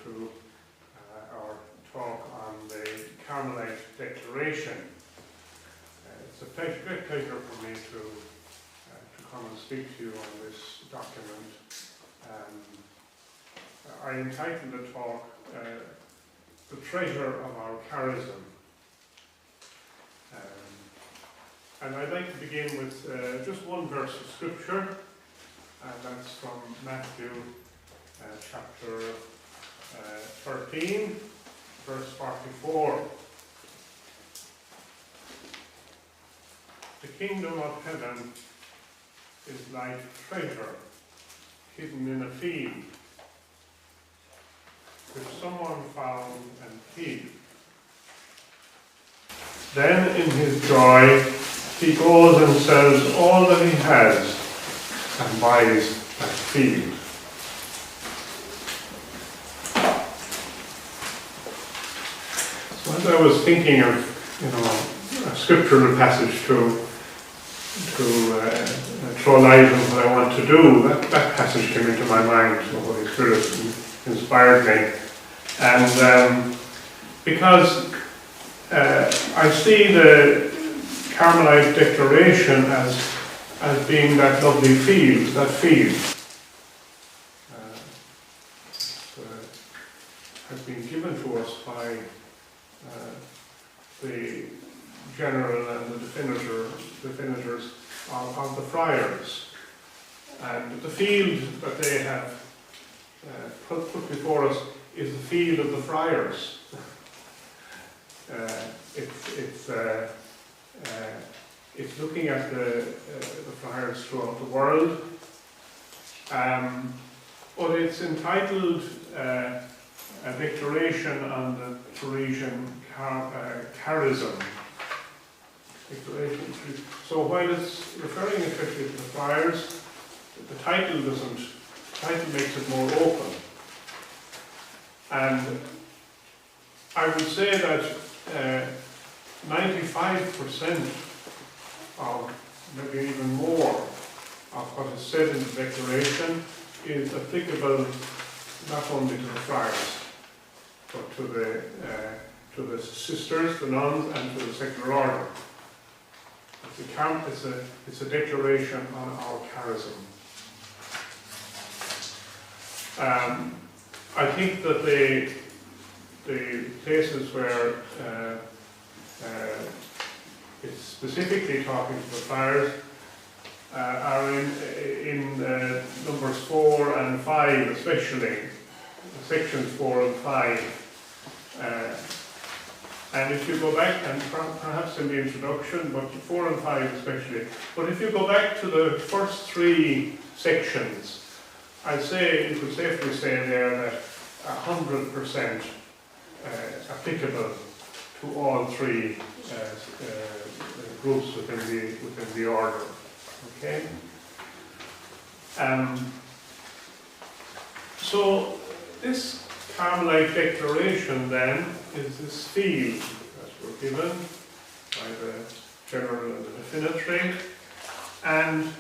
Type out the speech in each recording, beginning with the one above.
to our talk on the Carmelite Declaration. It's a great pleasure for me to come and speak to you on this document. I entitled the talk, The Treasure of Our Charism. And I'd like to begin with just one verse of scripture, and that's from Matthew chapter 13, verse 44. The kingdom of heaven is like treasure hidden in a field, which someone found and hid. Then in his joy he goes and sells all that he has and buys that field. So as I was thinking of, a scriptural passage to throw light on what I want to do, that passage came into my mind. The Holy Spirit inspired me, and because I see the Carmelite Declaration as being that lovely field, has been given to us by the general and the definitors of the friars. And the field that they have put before us is the field of the friars. It's looking at the friars throughout the world, but it's entitled A Declaration on the Parisian Charism. So while it's referring especially to the friars, the title makes it more open. And I would say that 95% of, maybe even more, of what is said in the Declaration is applicable not only to the friars, but to the sisters, the nuns, and to the secular order. It's a declaration on our charism. I think that the places where it's specifically talking to the friars are in numbers 4 and 5 especially, sections 4 and 5. And if you go back, and perhaps in the introduction, but 4 and 5 especially, but if you go back to the first 3 sections, I'd say, you could safely say there that 100% applicable to all 3 groups within the order. Okay? So this Carmelite Declaration then is this field that we're given by the general and the definitory, and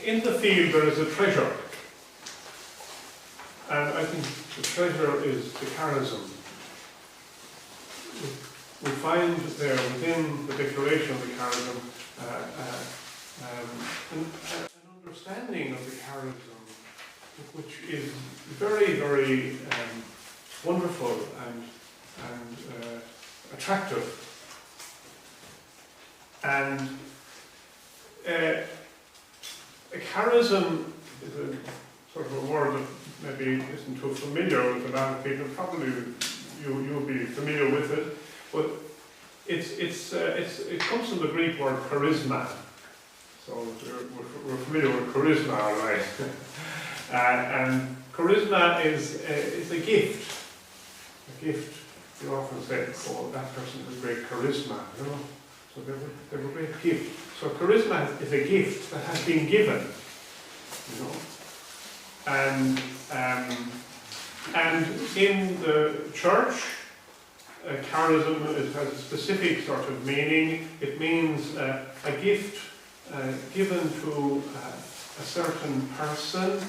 in the field there is a treasure, and I think the treasure is the charism. We find there within the declaration of the charism an understanding of the charism which is very, very wonderful and attractive. And a charism is a sort of a word that maybe isn't too familiar with a lot of people. Probably you'll be familiar with it, but it comes from the Greek word charisma. So we're familiar with charisma, all right? And charisma is a gift. A gift. You often say, "Oh, that person has great charisma," you know. So they have a great gift. So charisma is a gift that has been given, you know. And in the church, charism has a specific sort of meaning. It means a gift given to a certain person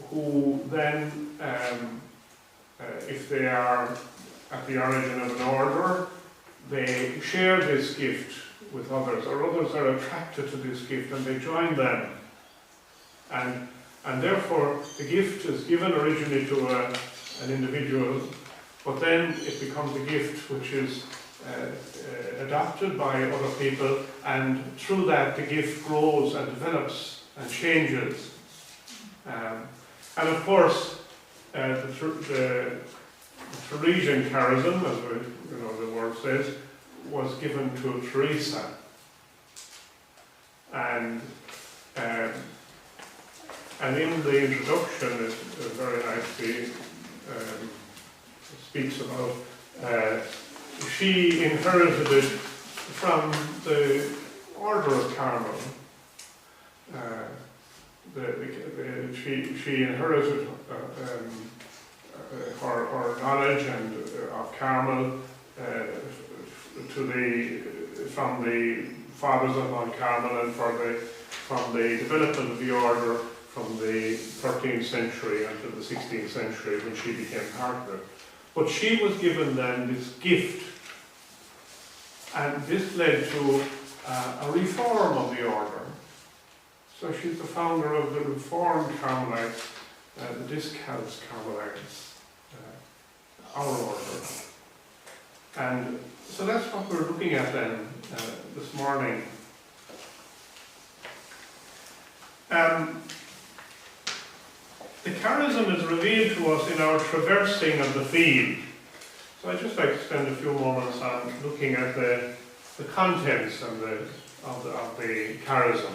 who then, if they are at the origin of an order, they share this gift with others, or others are attracted to this gift and they join them. And therefore, the gift is given originally to an individual, but then it becomes a gift which is adopted by other people, and through that the gift grows and develops and changes. And of course, the Theresian charism, as the word says, was given to Teresa. And in the introduction, it very nicely speaks about she inherited it from the Order of Carmel. She inherited her knowledge and of Carmel from the fathers of Mount Carmel, and from the development of the order from the 13th century until the 16th century, when she became part of it. But she was given then this gift, and this led to a reform of the order. So she's the founder of the Reformed Carmelites, the Discalced Carmelites, our order. And so that's what we're looking at then this morning. The charism is revealed to us in our traversing of the field. So I'd just like to spend a few moments on looking at the contents of the charism.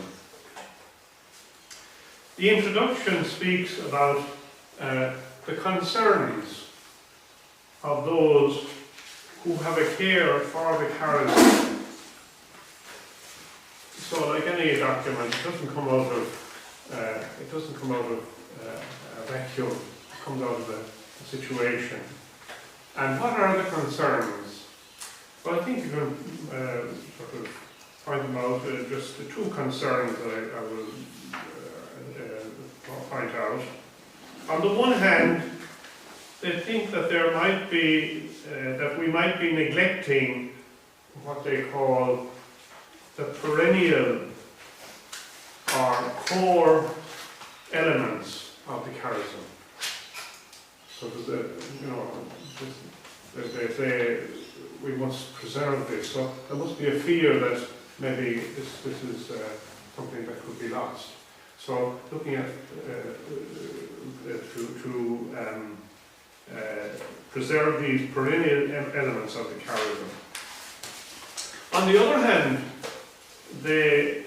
The introduction speaks about the concerns of those who have a care for the charism. So, like any document, it doesn't come out of a vacuum. It comes out of a situation. And what are the concerns? Well, I think you can sort of point them out. Just the two concerns I will point out. On the one hand, they think that there might be that we might be neglecting what they call the perennial or core elements of the charism. So they say we must preserve this. So there must be a fear that maybe this is something that could be lost. So looking at preserve these perennial elements of the charism. On the other hand, they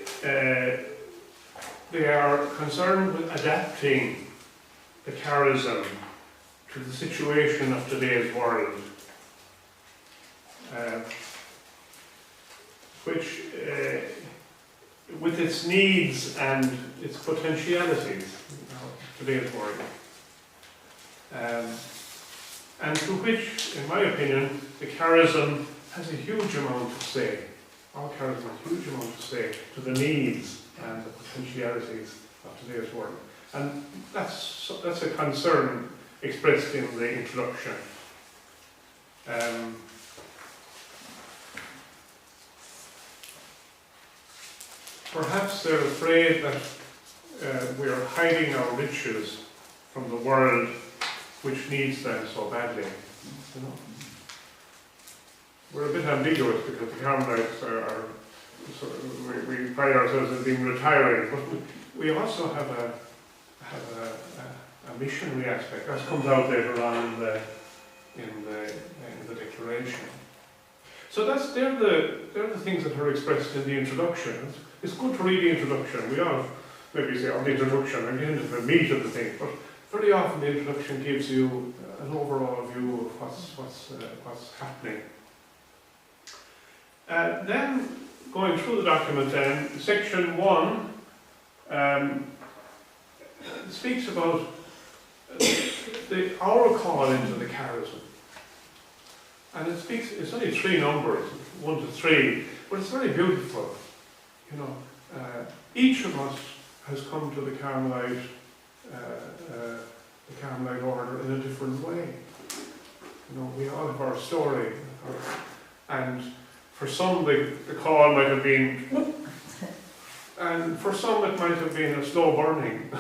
are concerned with adapting the charism to the situation of today's world, which with its needs and its potentialities, today's world, and to which, in my opinion, the charism has a huge amount to say. Our charism has a huge amount to say to the needs and the potentialities of today's world. And that's a concern expressed in the introduction. Perhaps they're afraid that we are hiding our riches from the world which needs them so badly. You know? We're a bit ambiguous because the Carmelites we pride ourselves as being retiring, but we also have a missionary aspect. That comes out later on in the declaration. So they're the things that are expressed in the introduction. It's good to read the introduction. We all maybe say, the introduction, and get into the meat of the thing, but very often the introduction gives you an overall view of what's happening. Then, going through the document then, section 1 speaks about our call into the charism. And it's only 3 numbers, 1 to 3, but it's very beautiful. Each of us has come to the Carmelite Carmelite order in a different way. You know, we all have our story, and for some the call might have been, and for some it might have been a slow burning.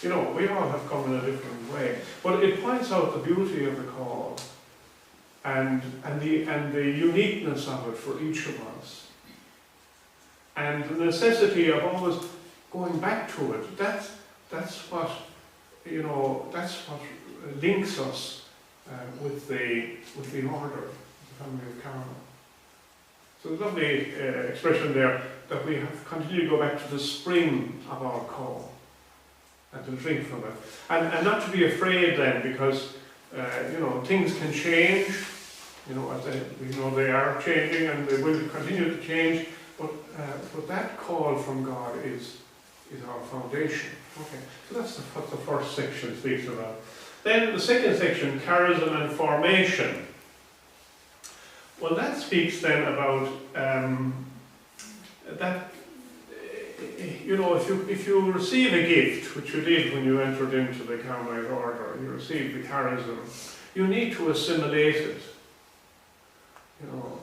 You know, we all have come in a different way, but it points out the beauty of the call, and the uniqueness of it for each of us, and the necessity of always going back to it. That's what, you know, that's what links us with the order, the family of Carmel. So there's a lovely expression there that we have continued to go back to the spring of our call and to drink from it. And not to be afraid then, because you know, things can change, you know, as we know they are changing and they will continue to change, but that call from God is our foundation. Okay, so that's what the first section speaks about. Then the second section, charism and formation. Well, that speaks then about that, you know, if you receive a gift, which you did when you entered into the Carmelite order, you received the charism, you need to assimilate it. You know,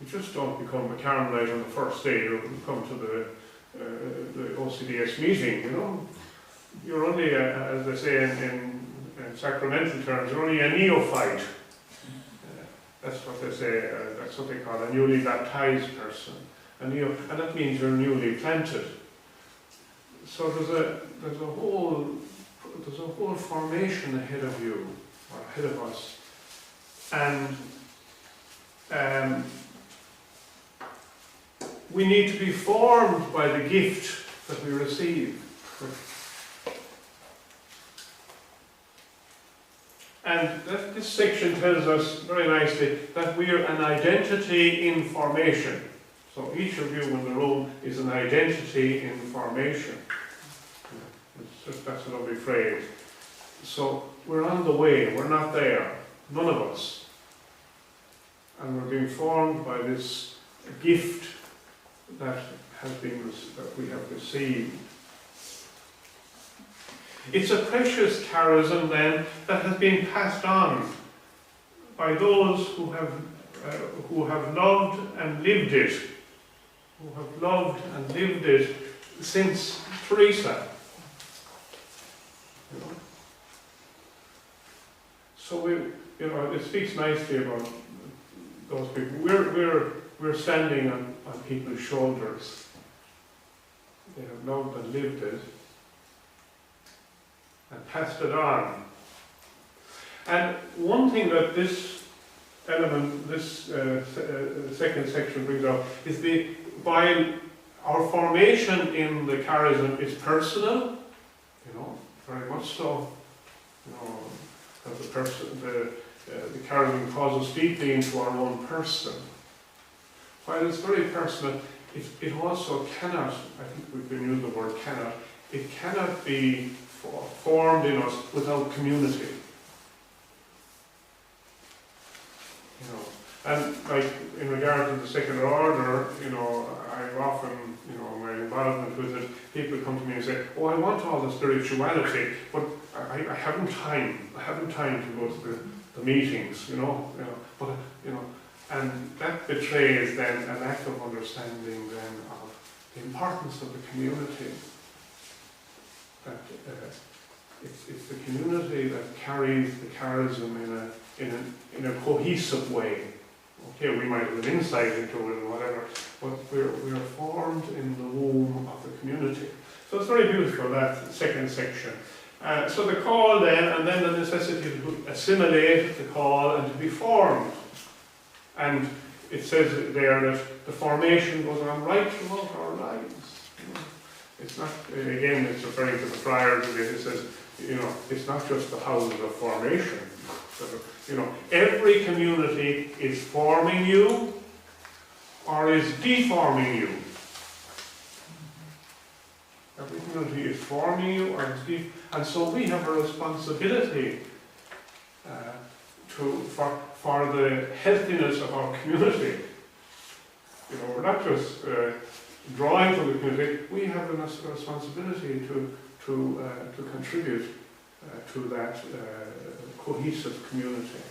you just don't become a Carmelite on the first day you come to the OCDS meeting, you know. You're only, as they say in sacramental terms, you're only a neophyte. That's what they say, that's what they call a newly baptized person. And that means you're newly planted. So there's a whole formation ahead of you, or ahead of us. And we need to be formed by the gift that we receive. And this section tells us very nicely that we are an identity in formation. So each of you in the room is an identity in formation. That's a lovely phrase. So we're on the way, we're not there, none of us. And we're being formed by this gift that we have received. It's a precious charism then that has been passed on by those who have loved and lived it, since Teresa. You know? So it speaks nicely about those people. We're standing on people's shoulders. They have loved and lived it and passed it on. And one thing that this element, this second section brings out, is while our formation in the charism is personal, you know, very much so, you know, that the charism calls us deeply into our own person. While it's very personal, it also cannot, I think we can use the word cannot, it cannot be formed in us without community. You know, and like in regard to the second order, you know, I often, you know, my involvement with it, people come to me and say, "Oh, I want all the spirituality, but I haven't time. I haven't time to go to the meetings, you know. But you know." And that betrays then a lack of understanding then of the importance of the community. That it's the community that carries the charism in a cohesive way. Okay, we might have an insight into it and whatever, but we're formed in the womb of the community. So it's very beautiful, that second section. So the call then, and then the necessity to assimilate the call and to be formed. And it says there that the formation goes on right throughout our lives. You know, it's not, again, it's referring to the friars again, it says, you know, it's not just the houses of formation. So, you know, every community is forming you or is deforming you. Every community is forming you or is deforming, and so we have a responsibility for the healthiness of our community. You know, we're not just drawing from the community, we have a responsibility to contribute to that cohesive community.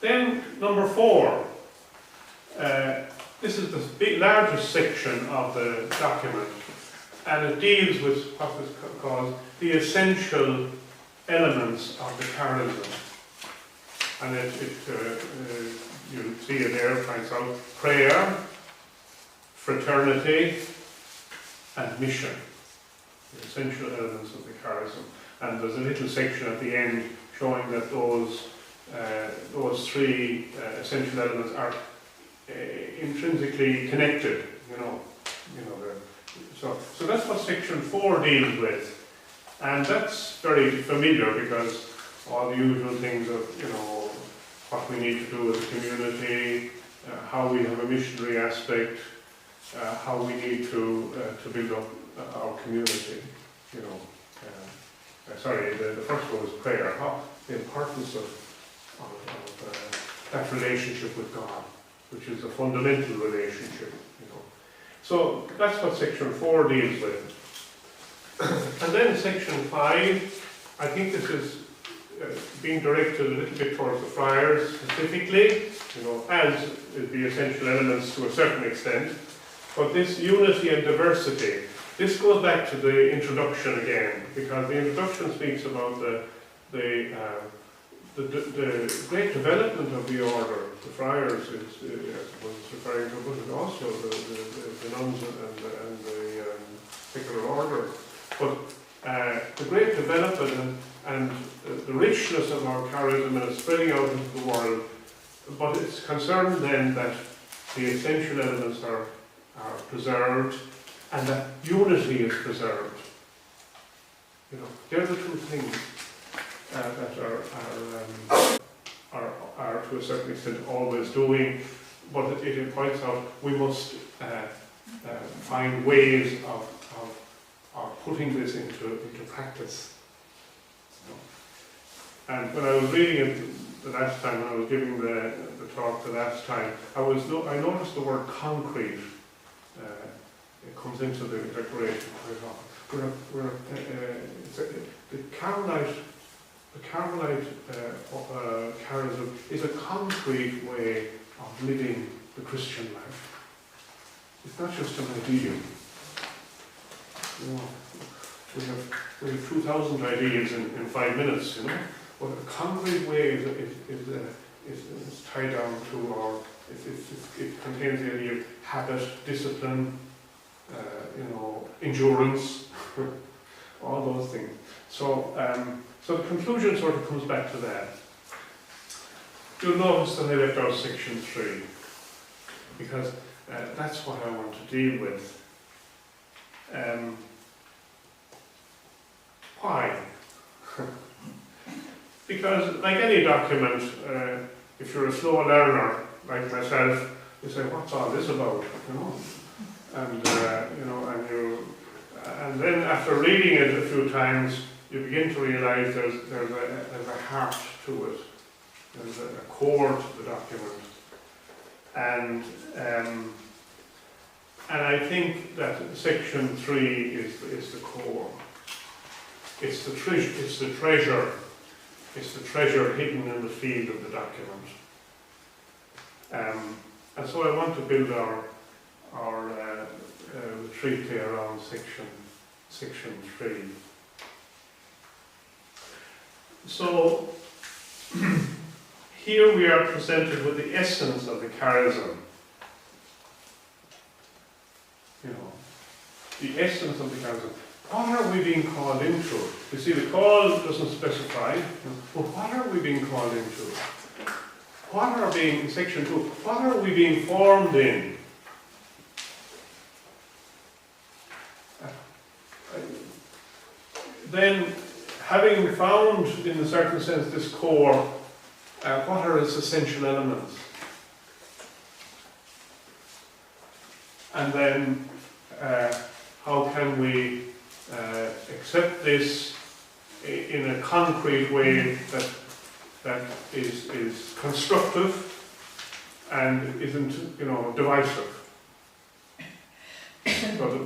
Then number 4. This is the largest section of the document, and it deals with what is called the essential elements of the charism. And you'll see it there, it points out prayer, fraternity, and mission, the essential elements of the charism. And there's a little section at the end showing that those 3 essential elements are intrinsically connected, so that's what section 4 deals with, and that's very familiar because all the usual things of what we need to do as a community, how we have a missionary aspect, how we need to build up our community. Sorry, the first one was prayer. The importance of that relationship with God, which is a fundamental relationship, So that's what section 4 deals with. And then section 5, I think this is being directed a little bit towards the friars specifically, as the essential elements to a certain extent. But this unity and diversity, this goes back to the introduction again, because the introduction speaks about the great development of the order. The friars was referring to, but also the nuns and the secular order. But the great development and the richness of our charism and spreading out into the world, but it's concerned then that the essential elements are preserved and that unity is preserved. They're the 2 things that are to a certain extent always doing, but it points out we must find ways of putting this into practice. And when I was reading it the last time, when I was giving the talk the last time, I noticed the word concrete. It comes into the declaration quite often. The Carmelite charism is a concrete way of living the Christian life. It's not just an ideal. We have 2,000 ideas in 5 minutes, But a concrete way is tied down to our. It contains the idea of habit, discipline, endurance, all those things. So the conclusion sort of comes back to that. You'll notice that I left out section 3, because that's what I want to deal with. Why? Because, like any document, if you're a slow learner, like myself, you say, what's all this about? And then after reading it a few times, you begin to realize there's a heart to it. There's a core to the document. And I think that section 3 is the core. It's the treasure. It's the treasure hidden in the field of the document. And so I want to build our treatise around section 3. So here we are presented with the essence of the charism. The essence of the charism. What are we being called into? You see, the call doesn't specify, but what are we being called into? In section 2, what are we being formed in? Then, having found, in a certain sense, this core, what are its essential elements? And then, how can we accept this in a concrete way that is constructive and isn't, divisive, so that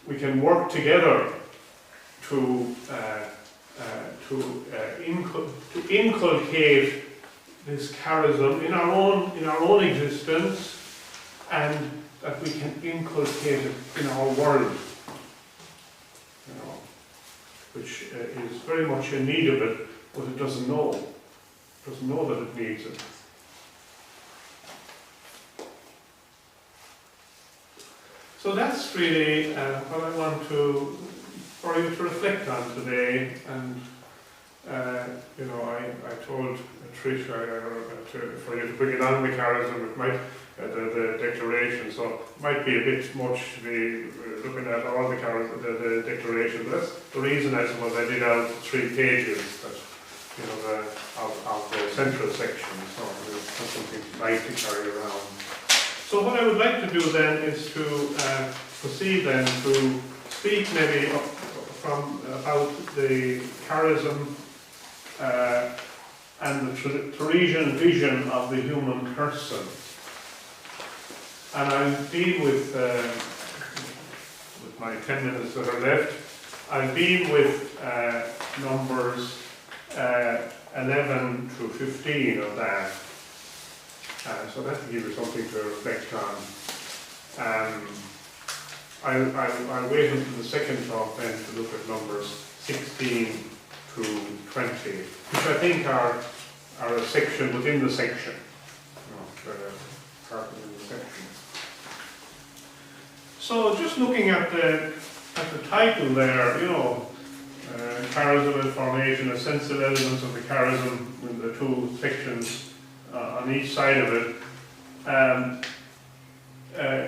we can work together to inculcate this charism in our own existence, and that we can inculcate it in our world, which is very much in need of it, but it doesn't know. It doesn't know that it needs it. So that's really what I want for you to reflect on today. And I told Trish for you to bring it on the charism. It might the declaration, so it might be a bit much to be looking at all the declaration. But that's the reason, I suppose, I did out 3 pages that of the central section. So it's not something light to carry around. So what I would like to do then is to proceed then to speak maybe about the charism and the Theresian vision of the human person. And I'll deal with my 10 minutes that are left, I'll deal with numbers 11 to 15 of that. So that will give you something to reflect on. I'll wait until the second talk then to look at numbers 16 to 20, which I think are a section within the section. Part within the section. So just looking at the title there, charism and formation, essential elements of the charism in the 2 sections on each side of it.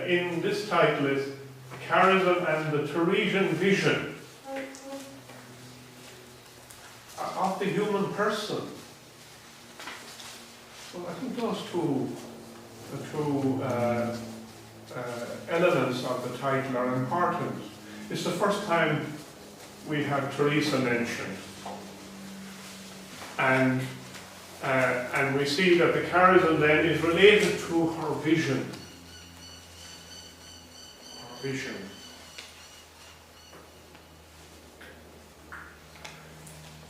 In this title is charism and the Theresian vision of the human person. Well, I think those two elements of the title are important. It's the first time we have Teresa mentioned, and we see that the charism then is related to her vision. Her vision.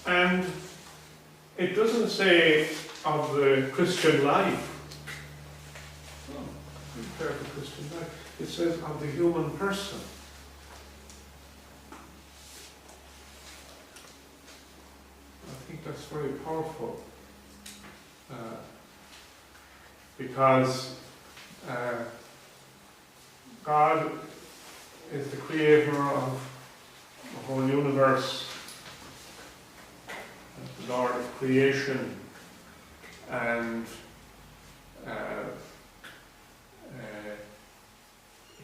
And it doesn't say of the Christian life. Compared to Christian life, it says of the human person. I think that's very powerful. Because God is the creator of the whole universe, the Lord of creation, and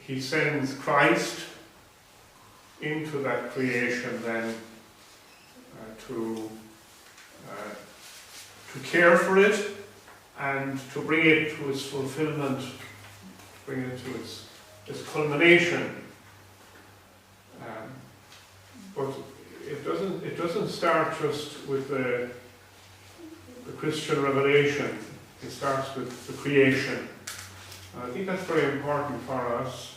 He sends Christ into that creation then to care for it and to bring it to its fulfillment, to bring it to its culmination. But it doesn't start just with the Christian revelation. It starts with the creation. And I think that's very important for us,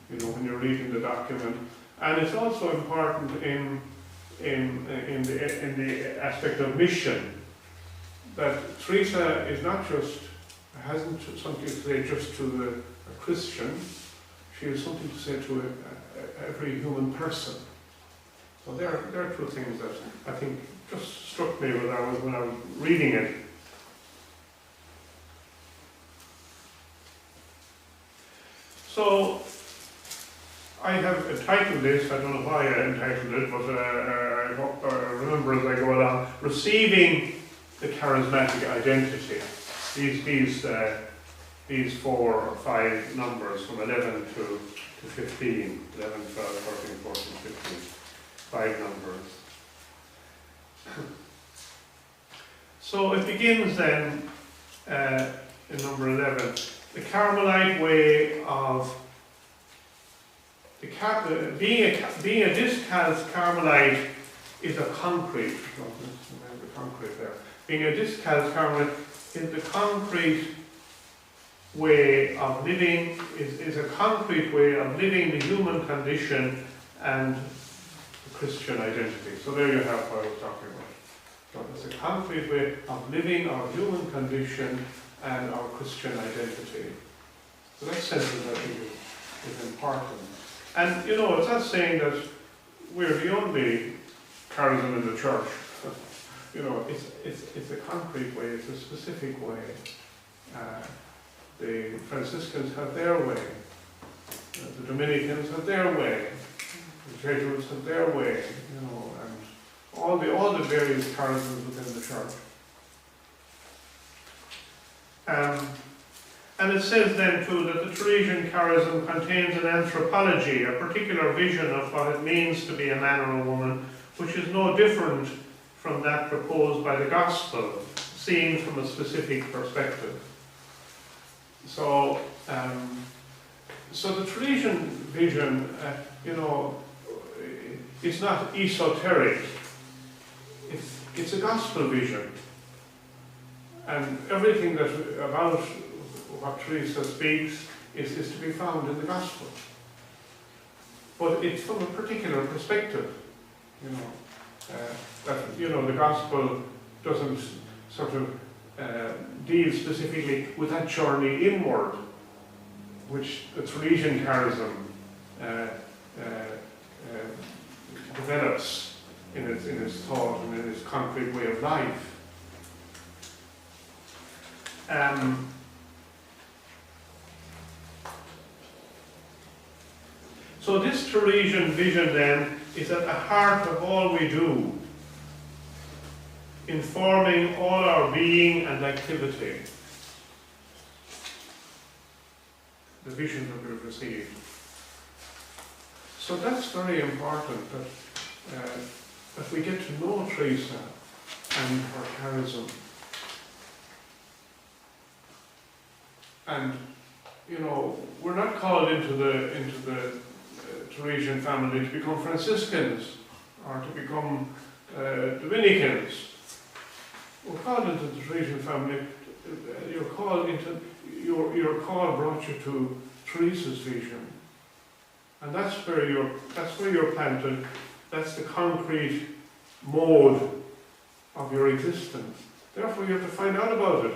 when you're reading the document. And it's also important in the aspect of mission, that Teresa is hasn't something to say just to a Christian. She has something to say to every human person. So there are 2 things that I think just struck me when I was reading it. So I have entitled this, I don't know why I entitled it, but I hope I remember as I go along, Receiving the Charismatic Identity. These 4 or 5 numbers from 11 to 15, 11, 12, 13, 14, 15, 5 numbers. So it begins then in number 11, the Carmelite way of being a discalced Carmelite is a concrete. The concrete there. Being a discalced Carmelite is the concrete way of living, is a concrete way of living the human condition and the Christian identity. So there you have what I was talking about. So it's a concrete way of living our human condition and our Christian identity. So that sentence, I think, is important. And, you know, it's not saying that we're the only charism in the church. You know, it's a concrete way, it's a specific way. The Franciscans have their way. The Dominicans have their way. The Jesuits have their way, you know, and all the various charisms within the church. And it says then too that the Theresian charism contains an anthropology, a particular vision of what it means to be a man or a woman, which is no different from that proposed by the gospel, seen from a specific perspective. So, so the Theresian vision, you know, is not esoteric. It's a gospel vision, and everything that about what Teresa speaks is to be found in the gospel. But it's from a particular perspective, you know, that, you know, the gospel doesn't sort of deal specifically with that journey inward, which the Theresian charism develops in its thought and in its concrete way of life. So this Theresian vision then is at the heart of all we do, informing all our being and activity. The vision that we've received. So that's very important, that we get to know Teresa and her charism. And, you know, we're not called into the Theresian family to become Franciscans or to become Dominicans. We're called into the Theresian family. Your call brought you to Teresa's vision, and that's where you're planted. That's the concrete mode of your existence. Therefore, you have to find out about it.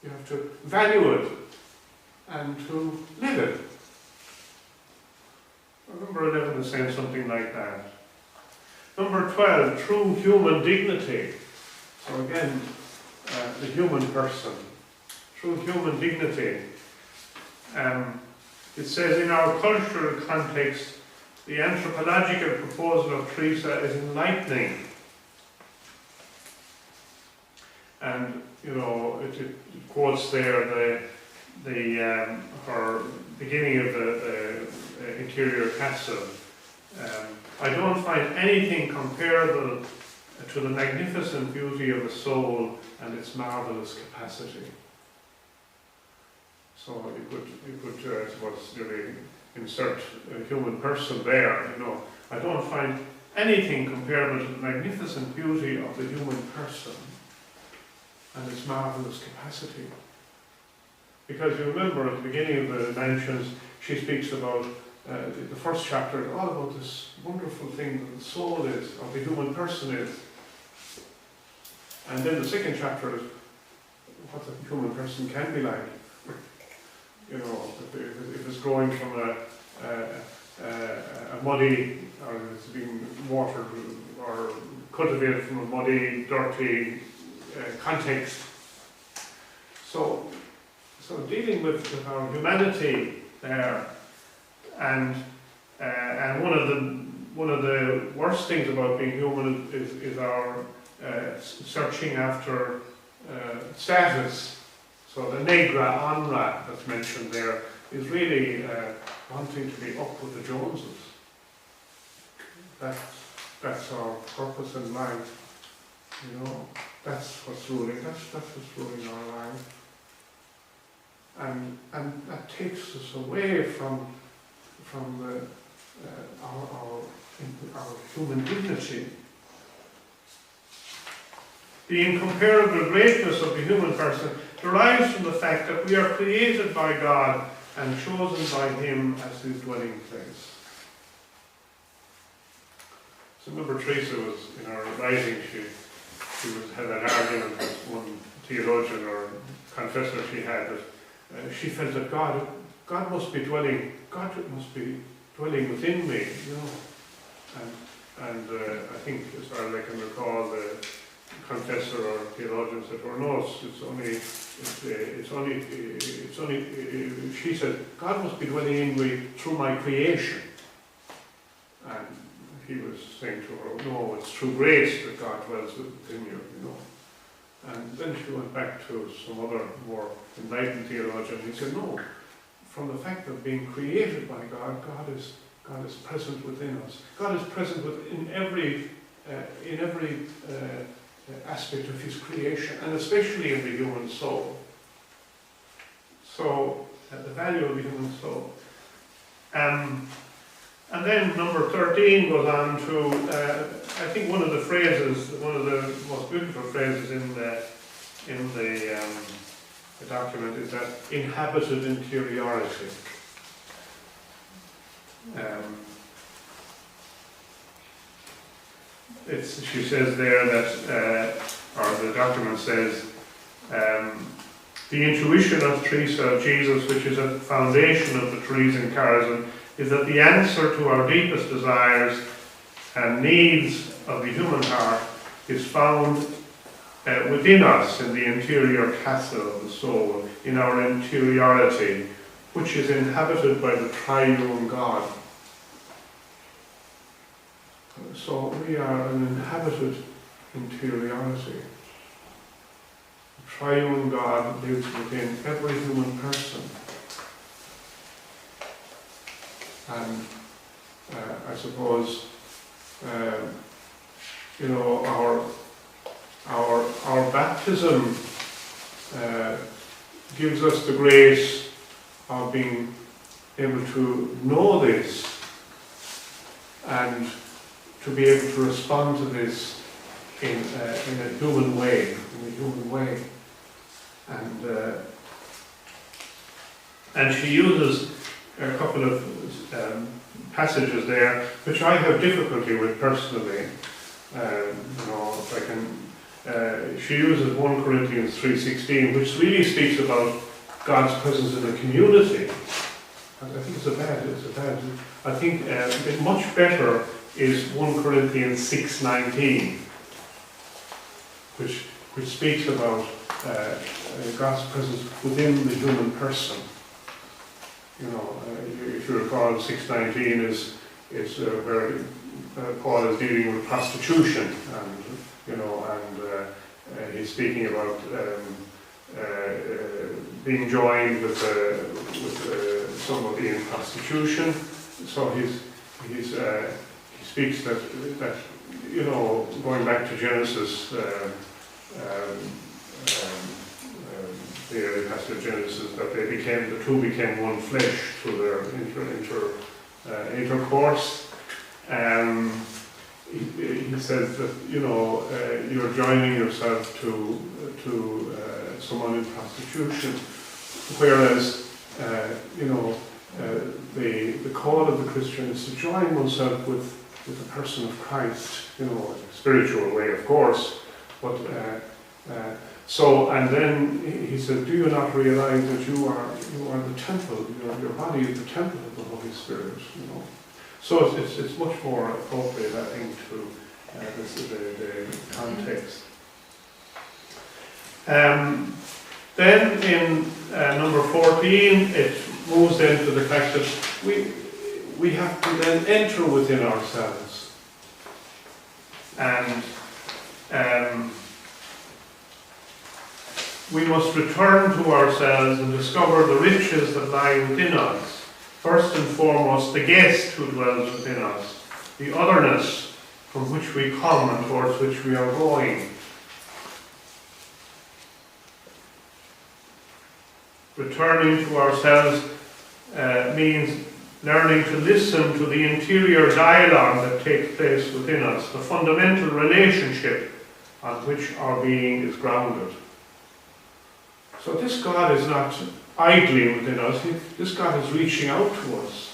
You have to value it and to live it. Number 11 is saying something like that. Number 12, true human dignity. So again, the human person. True human dignity. It says, in our cultural context, the anthropological proposal of Teresa is enlightening. And, you know, it quotes there her beginning of the interior castle. I don't find anything comparable to the magnificent beauty of a soul and its marvelous capacity. So you could I suppose, really insert a human person there. You know, I don't find anything comparable to the magnificent beauty of the human person and its marvelous capacity. Because you remember at the beginning of the mentions, she speaks about the first chapter is all about this wonderful thing that the soul is, or the human person is. And then the second chapter is what the human person can be like. You know, if it's growing from a muddy, or it's being watered or cultivated from a muddy, dirty context. So dealing with our humanity there, and one of the worst things about being human is our searching after status. So the negra honra that's mentioned there is really wanting to be up with the Joneses. That's our purpose in life. You know, that's what's ruling. That's what's ruling our life. And that takes us away from our human dignity. The incomparable greatness of the human person derives from the fact that we are created by God and chosen by Him as His dwelling place. So remember, Teresa was, in her writing, had an argument with one theologian or confessor she had, that she felt that God must be dwelling within me, you know. And I think, as far as I can recall, the confessor or theologian said, "Or no, it's only." She said, "God must be dwelling in me through my creation," and he was saying to her, "No, it's through grace that God dwells within you, you know." And then she went back to some other more enlightened theologian. He said, "No, from the fact of being created by God, God is present within us. God is present in every aspect of His creation, and especially in the human soul." So, the value of the human soul. And then number 13 goes on to, I think one of the most beautiful phrases in the document is that inhabited interiority. She says there that, or the document says, the intuition of Teresa of Jesus, which is at the foundation of the Theresan charism, is that the answer to our deepest desires and needs of the human heart is found within us, in the interior castle of the soul, in our interiority, which is inhabited by the triune God. So we are an inhabited interiority. The triune God lives within every human person. And I suppose, our baptism gives us the grace of being able to know this and to be able to respond to this in a human way, and she uses a couple of passages there which I have difficulty with personally. She uses 1 Corinthians 3:16, which really speaks about God's presence in a community. I think it's a bad. I think much better is 1 Corinthians 6:19, which speaks about God's presence within the human person. If you recall, 6:19 is where Paul is dealing with prostitution, and he's speaking about being joined with somebody in prostitution. So he speaks that going back to Genesis, the early passage of Genesis, that the two became one flesh through their intercourse. He says that you're joining yourself to someone in prostitution, whereas the call of the Christian is to join oneself with the person of Christ, in a spiritual way, of course, but and then he said, do you not realize that you are the temple, your body is the temple of the Holy Spirit, So it's much more appropriate, I think, to the context. Then in number 14, it moves then to the fact that we have to then enter within ourselves, and we must return to ourselves and discover the riches that lie within us. First and foremost, the guest who dwells within us, the otherness from which we come and towards which we are going. Returning to ourselves means learning to listen to the interior dialogue that takes place within us, the fundamental relationship on which our being is grounded. So this God is not idly within us, this God is reaching out to us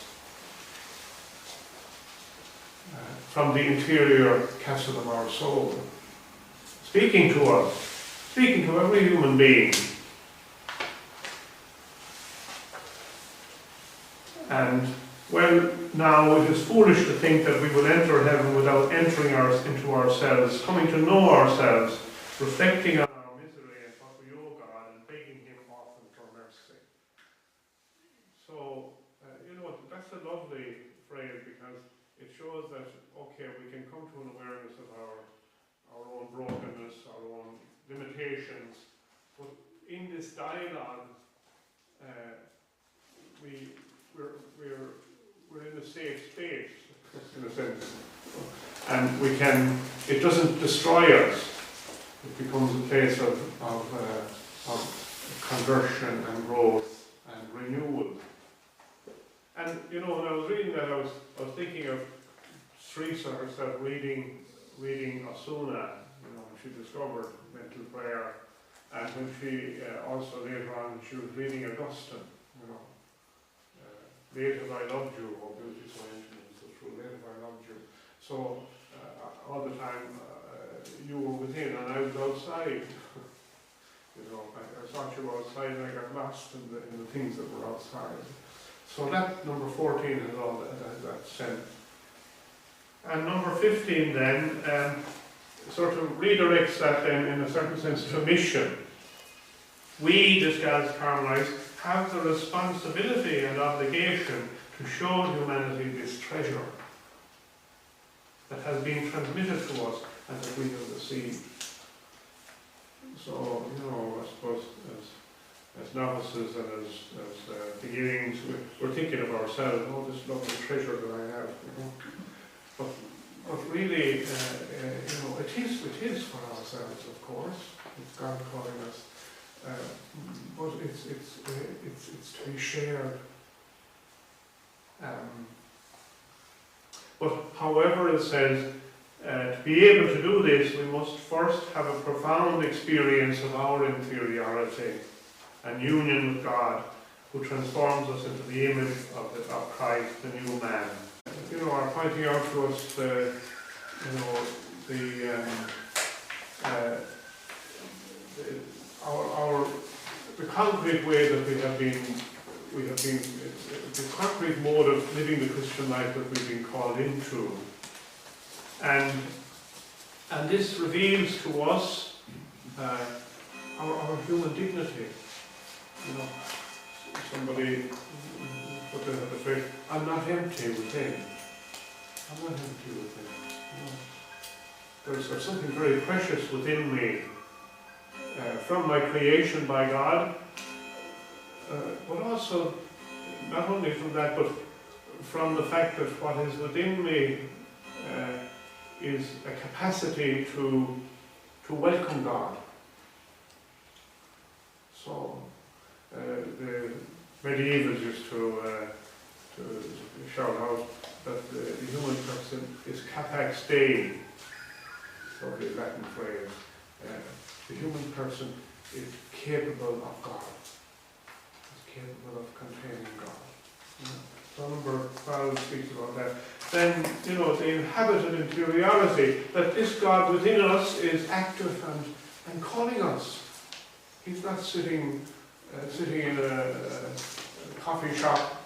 from the interior castle of our soul, speaking to us, speaking to every human being. And well, now it is foolish to think that we will enter heaven without entering into ourselves, coming to know ourselves, reflecting on our misery and what we owe God, and begging Him often for mercy. So, that's a lovely phrase, because it shows that, okay, we can come to an awareness of our own brokenness, our own limitations, but in this dialogue, we're in a safe space, in a sense, and it doesn't destroy us. It becomes a place of conversion and growth and renewal. And when I was reading that, I was thinking of Teresa herself reading Osuna, when she discovered mental prayer, and when she also later on she was reading Augustine, late have I loved you, or beauty so infinite, so true, late have I loved you. So all the time you were within and I was outside. I thought you were outside and I got lost in the things that were outside. So that number 14 has all that sense. And number 15 then sort of redirects that then in a certain sense to mission. We, just as Carmelites, have the responsibility and obligation to show humanity this treasure that has been transmitted to us and that we have received. So, I suppose as novices and as beginnings, we're thinking of ourselves, this lovely treasure that I have, But really, it is for ourselves, of course. It's God calling us. But it's to be shared. But however it says, to be able to do this, we must first have a profound experience of our inferiority and union with God, who transforms us into the image of Christ, the new man. Are pointing out to us the concrete way that we have been the concrete mode of living the Christian life that we've been called into, and this reveals to us our human dignity. Somebody put the phrase, "I'm not empty within." I'm not empty within. There's something very precious within me, from my creation by God, but also not only from that, but from the fact that what is within me is a capacity to welcome God. So the medievals used to shout out that the human person is capax Dei, so the Latin phrase. The human person is capable of God, is capable of containing God. So number 12 speaks about that. Then, the inhabited interiority, that this God within us is active and calling us. He's not sitting in a coffee shop,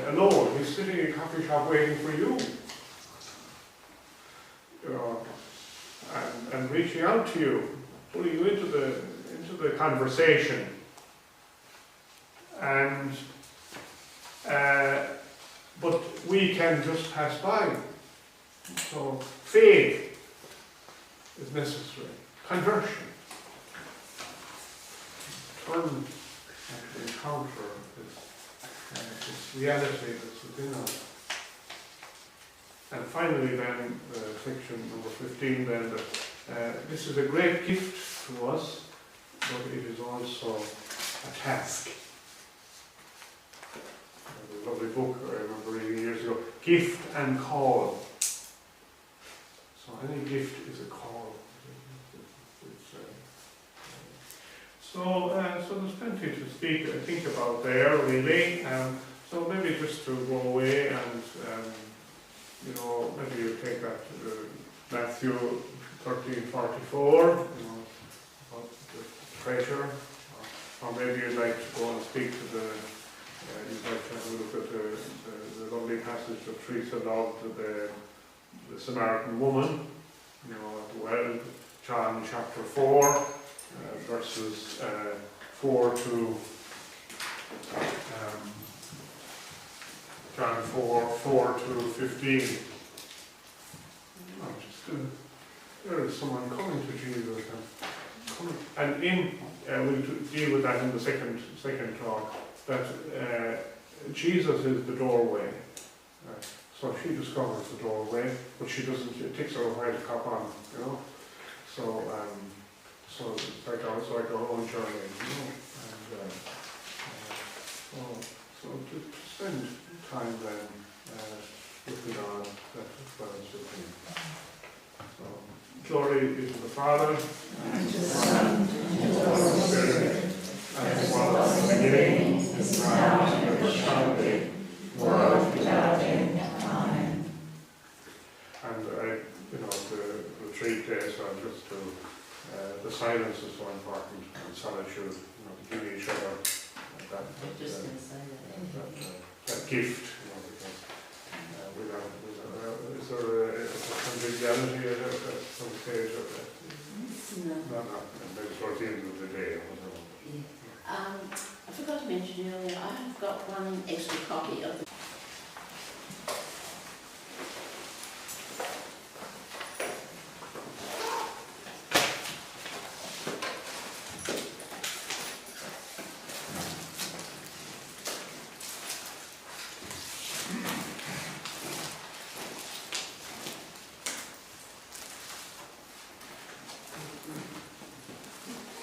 alone. He's sitting in a coffee shop waiting for you. And reaching out to you, pulling you into the conversation. And but we can just pass by. So faith is necessary. Conversion. Turn and encounter this reality that's within us. And finally then, section number 15 then, that this is a great gift to us, but it is also a task. There's a lovely book I remember reading years ago, Gift and Call. So any gift is a call, So there's plenty to think about there, really. So maybe just to go away and, maybe you take that Matthew 13:44, about the treasure, or maybe you'd like to go and speak to you'd like to have a look at the lovely passage that Teresa loved, the Samaritan woman, at the well, John chapter 4. Verses 4 to John 4 to 15. There is someone coming to Jesus, and we'll deal with that in the second talk. That Jesus is the doorway. So she discovers the doorway, but she doesn't. It takes her a while to cop on, So it's like our own journey, and so to spend time then looking on that fellowship. So glory be to the Father, and to the Son, and to the Holy Spirit, as it was in the beginning, is now, and ever shall be, world without end. Amen. And the retreat days are just to. The silence is so important, and solitude, to give each other that gift, because is there a conviviality at some stage of that? No, maybe towards the end of the day. I forgot to mention earlier, I have got one extra copy of the